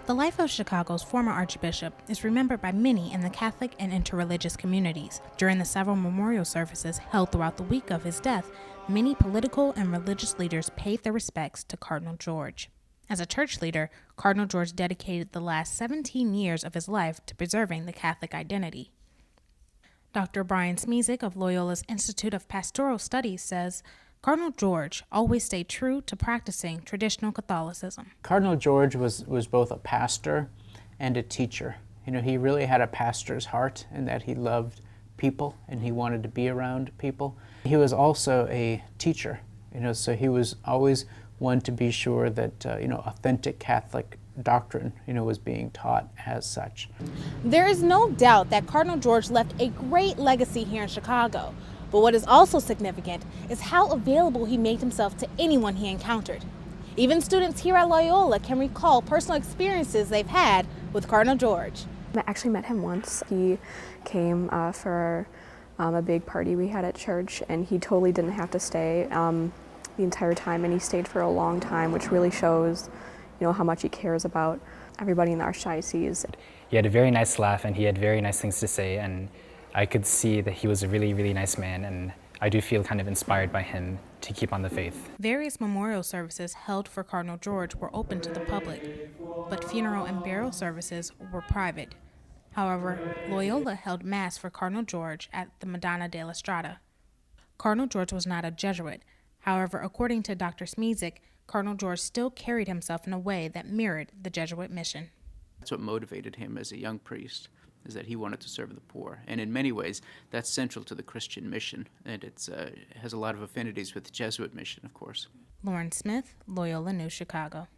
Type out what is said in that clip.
The life of Chicago's former archbishop is remembered by many in the Catholic and interreligious communities. During the several memorial services held throughout the week of his death, many political and religious leaders paid their respects to Cardinal George. As a church leader, Cardinal George dedicated the last 17 years of his life to preserving the Catholic identity. Dr. Brian Smizik of Loyola's Institute of Pastoral Studies says, Cardinal George always stayed true to practicing traditional Catholicism. Cardinal George was both a pastor and a teacher. He really had a pastor's heart in that he loved people and he wanted to be around people. He was also a teacher, so he was always one to be sure that, authentic Catholic doctrine, was being taught as such. There is no doubt that Cardinal George left a great legacy here in Chicago. But what is also significant is how available he made himself to anyone he encountered. Even students here at Loyola can recall personal experiences they've had with Cardinal George. I actually met him once. He came for a big party we had at church, and he totally didn't have to stay the entire time, and he stayed for a long time, which really shows, how much he cares about everybody in the Archdiocese. He had a very nice laugh, and he had very nice things to say, and I could see that he was a really, really nice man, and I do feel kind of inspired by him to keep on the faith. Various memorial services held for Cardinal George were open to the public, but funeral and burial services were private. However, Loyola held Mass for Cardinal George at the Madonna della Strada. Cardinal George was not a Jesuit. However, according to Dr. Smizik, Cardinal George still carried himself in a way that mirrored the Jesuit mission. That's what motivated him as a young priest, is that he wanted to serve the poor. And in many ways, that's central to the Christian mission, and it has a lot of affinities with the Jesuit mission, of course. Lauren Smith, Loyola News, Chicago.